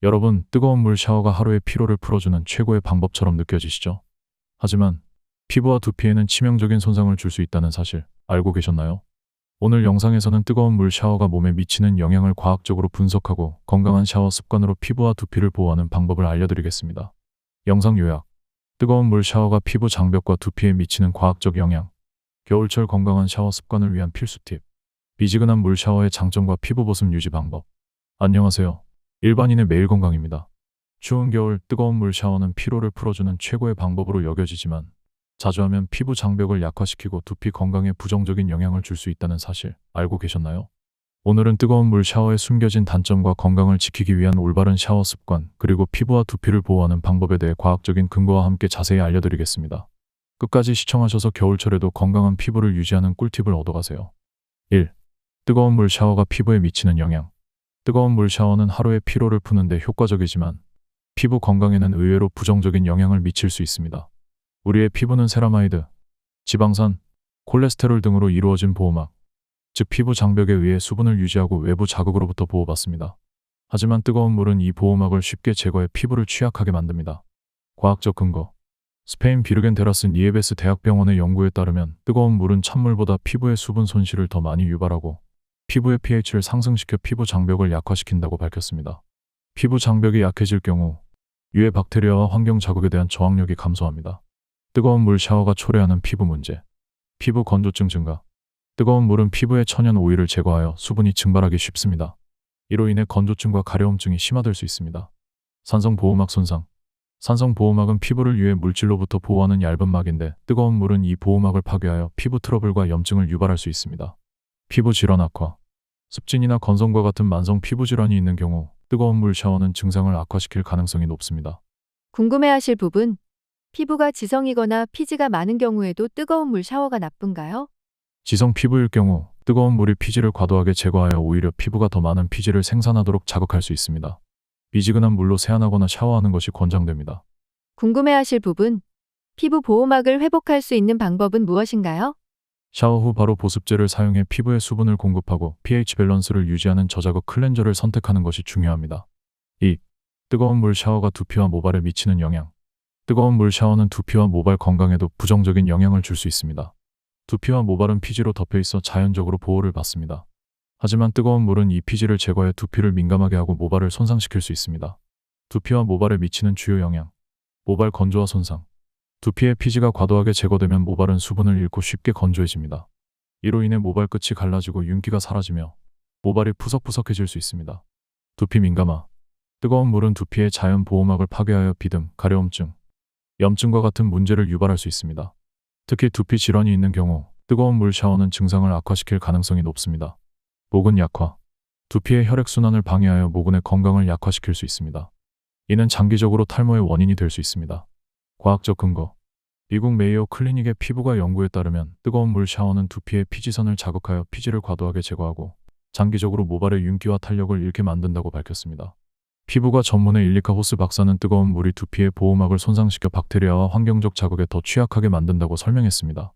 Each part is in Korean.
여러분, 뜨거운 물 샤워가 하루의 피로를 풀어주는 최고의 방법처럼 느껴지시죠? 하지만 피부와 두피에는 치명적인 손상을 줄 수 있다는 사실 알고 계셨나요? 오늘 영상에서는 뜨거운 물 샤워가 몸에 미치는 영향을 과학적으로 분석하고 건강한 샤워 습관으로 피부와 두피를 보호하는 방법을 알려드리겠습니다. 영상 요약. 뜨거운 물 샤워가 피부 장벽과 두피에 미치는 과학적 영향. 겨울철 건강한 샤워 습관을 위한 필수 팁. 미지근한 물 샤워의 장점과 피부 보습 유지 방법. 안녕하세요. 일반인의 매일 건강입니다. 추운 겨울 뜨거운 물 샤워는 피로를 풀어주는 최고의 방법으로 여겨지지만 자주 하면 피부 장벽을 약화시키고 두피 건강에 부정적인 영향을 줄 수 있다는 사실 알고 계셨나요? 오늘은 뜨거운 물 샤워의 숨겨진 단점과 건강을 지키기 위한 올바른 샤워 습관, 그리고 피부와 두피를 보호하는 방법에 대해 과학적인 근거와 함께 자세히 알려드리겠습니다. 끝까지 시청하셔서 겨울철에도 건강한 피부를 유지하는 꿀팁을 얻어가세요. 1. 뜨거운 물 샤워가 피부에 미치는 영향. 뜨거운 물 샤워는 하루의 피로를 푸는데 효과적이지만 피부 건강에는 의외로 부정적인 영향을 미칠 수 있습니다. 우리의 피부는 세라마이드, 지방산, 콜레스테롤 등으로 이루어진 보호막, 즉 피부 장벽에 의해 수분을 유지하고 외부 자극으로부터 보호받습니다. 하지만 뜨거운 물은 이 보호막을 쉽게 제거해 피부를 취약하게 만듭니다. 과학적 근거. 스페인 비르겐테라스 니에베스 대학병원의 연구에 따르면 뜨거운 물은 찬물보다 피부의 수분 손실을 더 많이 유발하고 피부의 pH를 상승시켜 피부 장벽을 약화시킨다고 밝혔습니다. 피부 장벽이 약해질 경우 유해 박테리아와 환경 자극에 대한 저항력이 감소합니다. 뜨거운 물 샤워가 초래하는 피부 문제. 피부 건조증 증가. 뜨거운 물은 피부의 천연 오일을 제거하여 수분이 증발하기 쉽습니다. 이로 인해 건조증과 가려움증이 심화될 수 있습니다. 산성 보호막 손상. 산성 보호막은 피부를 위해 물질로부터 보호하는 얇은 막인데 뜨거운 물은 이 보호막을 파괴하여 피부 트러블과 염증을 유발할 수 있습니다. 피부 질환 악화. 습진이나 건성과 같은 만성 피부 질환이 있는 경우 뜨거운 물 샤워는 증상을 악화시킬 가능성이 높습니다. 궁금해하실 부분, 피부가 지성이거나 피지가 많은 경우에도 뜨거운 물 샤워가 나쁜가요? 지성 피부일 경우 뜨거운 물이 피지를 과도하게 제거하여 오히려 피부가 더 많은 피지를 생산하도록 자극할 수 있습니다. 미지근한 물로 세안하거나 샤워하는 것이 권장됩니다. 궁금해하실 부분, 피부 보호막을 회복할 수 있는 방법은 무엇인가요? 샤워 후 바로 보습제를 사용해 피부에 수분을 공급하고 pH 밸런스를 유지하는 저자극 클렌저를 선택하는 것이 중요합니다. 2. 뜨거운 물 샤워가 두피와 모발에 미치는 영향. 뜨거운 물 샤워는 두피와 모발 건강에도 부정적인 영향을 줄 수 있습니다. 두피와 모발은 피지로 덮여 있어 자연적으로 보호를 받습니다. 하지만 뜨거운 물은 이 피지를 제거해 두피를 민감하게 하고 모발을 손상시킬 수 있습니다. 두피와 모발에 미치는 주요 영향. 모발 건조와 손상. 두피의 피지가 과도하게 제거되면 모발은 수분을 잃고 쉽게 건조해집니다. 이로 인해 모발 끝이 갈라지고 윤기가 사라지며 모발이 푸석푸석해질 수 있습니다. 두피 민감화. 뜨거운 물은 두피의 자연 보호막을 파괴하여 비듬, 가려움증, 염증과 같은 문제를 유발할 수 있습니다. 특히 두피 질환이 있는 경우 뜨거운 물 샤워는 증상을 악화시킬 가능성이 높습니다. 모근 약화. 두피의 혈액순환을 방해하여 모근의 건강을 약화시킬 수 있습니다. 이는 장기적으로 탈모의 원인이 될 수 있습니다. 과학적 근거. 미국 메이오 클리닉의 피부과 연구에 따르면 뜨거운 물 샤워는 두피의 피지선을 자극하여 피지를 과도하게 제거하고 장기적으로 모발의 윤기와 탄력을 잃게 만든다고 밝혔습니다. 피부과 전문의 일리카 호스 박사는 뜨거운 물이 두피의 보호막을 손상시켜 박테리아와 환경적 자극에 더 취약하게 만든다고 설명했습니다.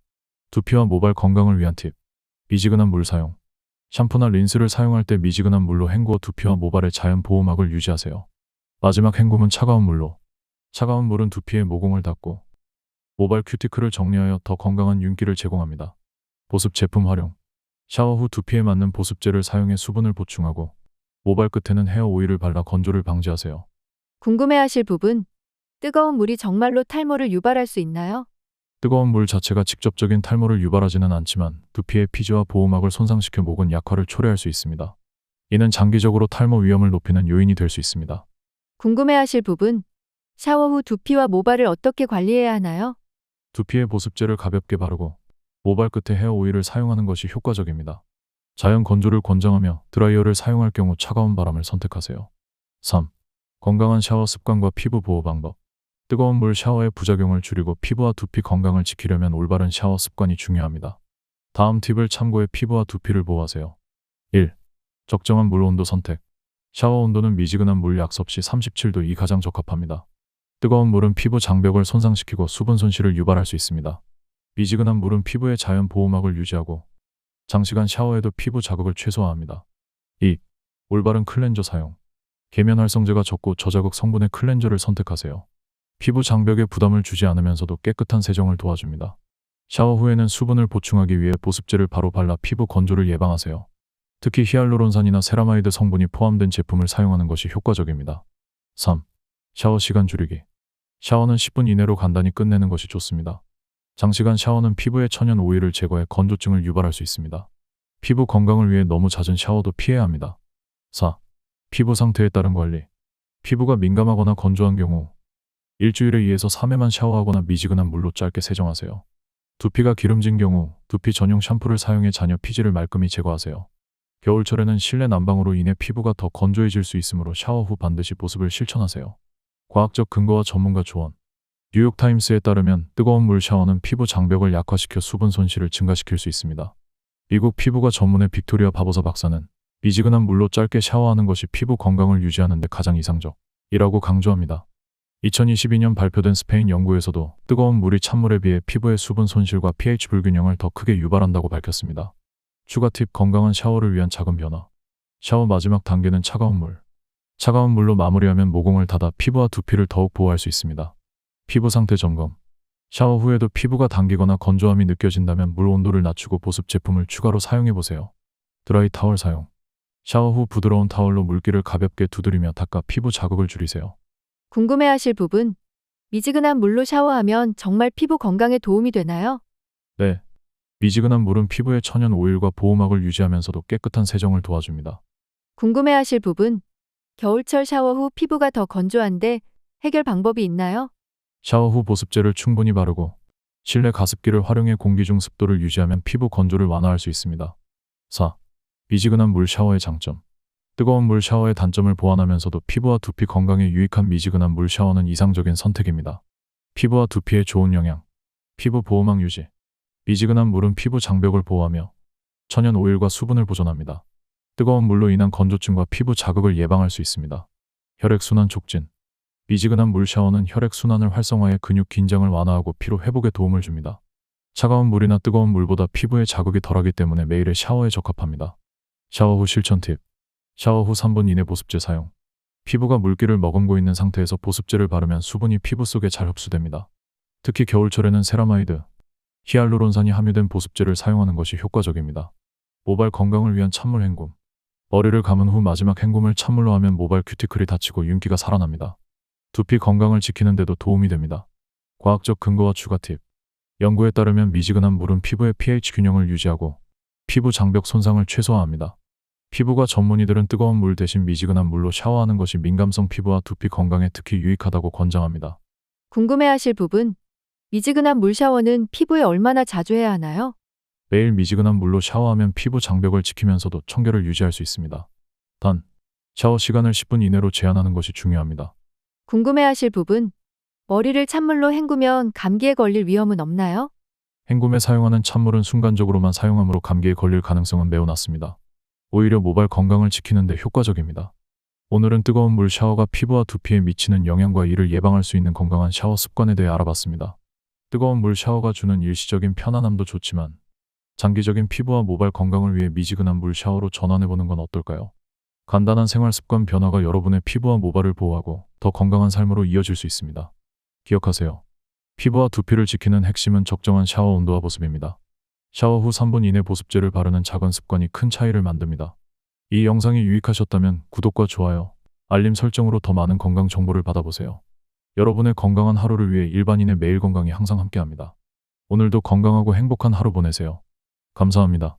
두피와 모발 건강을 위한 팁. 미지근한 물 사용. 샴푸나 린스를 사용할 때 미지근한 물로 헹구어 두피와 모발의 자연 보호막을 유지하세요. 마지막 헹굼은 차가운 물로. 차가운 물은 두피의 모공을 닦고 모발 큐티클을 정리하여 더 건강한 윤기를 제공합니다. 보습 제품 활용. 샤워 후 두피에 맞는 보습제를 사용해 수분을 보충하고 모발 끝에는 헤어 오일을 발라 건조를 방지하세요. 궁금해하실 부분, 뜨거운 물이 정말로 탈모를 유발할 수 있나요? 뜨거운 물 자체가 직접적인 탈모를 유발하지는 않지만 두피의 피지와 보호막을 손상시켜 모근 약화를 초래할 수 있습니다. 이는 장기적으로 탈모 위험을 높이는 요인이 될 수 있습니다. 궁금해하실 부분, 샤워 후 두피와 모발을 어떻게 관리해야 하나요? 두피에 보습제를 가볍게 바르고 모발 끝에 헤어 오일을 사용하는 것이 효과적입니다. 자연 건조를 권장하며 드라이어를 사용할 경우 차가운 바람을 선택하세요. 3. 건강한 샤워 습관과 피부 보호 방법. 뜨거운 물 샤워의 부작용을 줄이고 피부와 두피 건강을 지키려면 올바른 샤워 습관이 중요합니다. 다음 팁을 참고해 피부와 두피를 보호하세요. 1. 적정한 물 온도 선택. 샤워 온도는 미지근한 물 약섭시 37도이 가장 적합합니다. 뜨거운 물은 피부 장벽을 손상시키고 수분 손실을 유발할 수 있습니다. 미지근한 물은 피부의 자연 보호막을 유지하고 장시간 샤워해도 피부 자극을 최소화합니다. 2. 올바른 클렌저 사용. 계면 활성제가 적고 저자극 성분의 클렌저를 선택하세요. 피부 장벽에 부담을 주지 않으면서도 깨끗한 세정을 도와줍니다. 샤워 후에는 수분을 보충하기 위해 보습제를 바로 발라 피부 건조를 예방하세요. 특히 히알루론산이나 세라마이드 성분이 포함된 제품을 사용하는 것이 효과적입니다. 3. 샤워 시간 줄이기. 샤워는 10분 이내로 간단히 끝내는 것이 좋습니다. 장시간 샤워는 피부의 천연 오일을 제거해 건조증을 유발할 수 있습니다. 피부 건강을 위해 너무 잦은 샤워도 피해야 합니다. 4. 피부 상태에 따른 관리. 피부가 민감하거나 건조한 경우 일주일에 2에서 3회만 샤워하거나 미지근한 물로 짧게 세정하세요. 두피가 기름진 경우 두피 전용 샴푸를 사용해 잔여 피지를 말끔히 제거하세요. 겨울철에는 실내 난방으로 인해 피부가 더 건조해질 수 있으므로 샤워 후 반드시 보습을 실천하세요. 과학적 근거와 전문가 조언. 뉴욕타임스에 따르면 뜨거운 물 샤워는 피부 장벽을 약화시켜 수분 손실을 증가시킬 수 있습니다. 미국 피부과 전문의 빅토리아 바보사 박사는 미지근한 물로 짧게 샤워하는 것이 피부 건강을 유지하는 데 가장 이상적이라고 강조합니다. 2022년 발표된 스페인 연구에서도 뜨거운 물이 찬물에 비해 피부의 수분 손실과 pH 불균형을 더 크게 유발한다고 밝혔습니다. 추가 팁. 건강한 샤워를 위한 작은 변화. 샤워 마지막 단계는 차가운 물. 차가운 물로 마무리하면 모공을 닫아 피부와 두피를 더욱 보호할 수 있습니다. 피부 상태 점검. 샤워 후에도 피부가 당기거나 건조함이 느껴진다면 물 온도를 낮추고 보습 제품을 추가로 사용해보세요. 드라이 타월 사용. 샤워 후 부드러운 타월로 물기를 가볍게 두드리며 닦아 피부 자극을 줄이세요. 궁금해하실 부분. 미지근한 물로 샤워하면 정말 피부 건강에 도움이 되나요? 네. 미지근한 물은 피부의 천연 오일과 보호막을 유지하면서도 깨끗한 세정을 도와줍니다. 궁금해하실 부분. 겨울철 샤워 후 피부가 더 건조한데 해결 방법이 있나요? 샤워 후 보습제를 충분히 바르고 실내 가습기를 활용해 공기 중 습도를 유지하면 피부 건조를 완화할 수 있습니다. 4. 미지근한 물 샤워의 장점. 뜨거운 물 샤워의 단점을 보완하면서도 피부와 두피 건강에 유익한 미지근한 물 샤워는 이상적인 선택입니다. 피부와 두피에 좋은 영양. 피부 보호막 유지. 미지근한 물은 피부 장벽을 보호하며 천연 오일과 수분을 보존합니다. 뜨거운 물로 인한 건조증과 피부 자극을 예방할 수 있습니다. 혈액순환 촉진. 미지근한 물 샤워는 혈액순환을 활성화해 근육 긴장을 완화하고 피로 회복에 도움을 줍니다. 차가운 물이나 뜨거운 물보다 피부에 자극이 덜하기 때문에 매일의 샤워에 적합합니다. 샤워 후 실천 팁. 샤워 후 3분 이내 보습제 사용. 피부가 물기를 머금고 있는 상태에서 보습제를 바르면 수분이 피부 속에 잘 흡수됩니다. 특히 겨울철에는 세라마이드, 히알루론산이 함유된 보습제를 사용하는 것이 효과적입니다. 모발 건강을 위한 찬물 헹굼. 머리를 감은 후 마지막 헹굼을 찬물로 하면 모발 큐티클이 닫히고 윤기가 살아납니다. 두피 건강을 지키는 데도 도움이 됩니다. 과학적 근거와 추가 팁. 연구에 따르면 미지근한 물은 피부의 pH 균형을 유지하고 피부 장벽 손상을 최소화합니다. 피부과 전문의들은 뜨거운 물 대신 미지근한 물로 샤워하는 것이 민감성 피부와 두피 건강에 특히 유익하다고 권장합니다. 궁금해하실 부분. 미지근한 물 샤워는 피부에 얼마나 자주 해야 하나요? 매일 미지근한 물로 샤워하면 피부 장벽을 지키면서도 청결을 유지할 수 있습니다. 단, 샤워 시간을 10분 이내로 제한하는 것이 중요합니다. 궁금해하실 부분. 머리를 찬물로 헹구면 감기에 걸릴 위험은 없나요? 헹굼에 사용하는 찬물은 순간적으로만 사용하므로 감기에 걸릴 가능성은 매우 낮습니다. 오히려 모발 건강을 지키는 데 효과적입니다. 오늘은 뜨거운 물 샤워가 피부와 두피에 미치는 영향과 이를 예방할 수 있는 건강한 샤워 습관에 대해 알아봤습니다. 뜨거운 물 샤워가 주는 일시적인 편안함도 좋지만 장기적인 피부와 모발 건강을 위해 미지근한 물 샤워로 전환해보는 건 어떨까요? 간단한 생활 습관 변화가 여러분의 피부와 모발을 보호하고 더 건강한 삶으로 이어질 수 있습니다. 기억하세요. 피부와 두피를 지키는 핵심은 적정한 샤워 온도와 보습입니다. 샤워 후 3분 이내 보습제를 바르는 작은 습관이 큰 차이를 만듭니다. 이 영상이 유익하셨다면 구독과 좋아요, 알림 설정으로 더 많은 건강 정보를 받아보세요. 여러분의 건강한 하루를 위해 일반인의 매일 건강이 항상 함께합니다. 오늘도 건강하고 행복한 하루 보내세요. 감사합니다.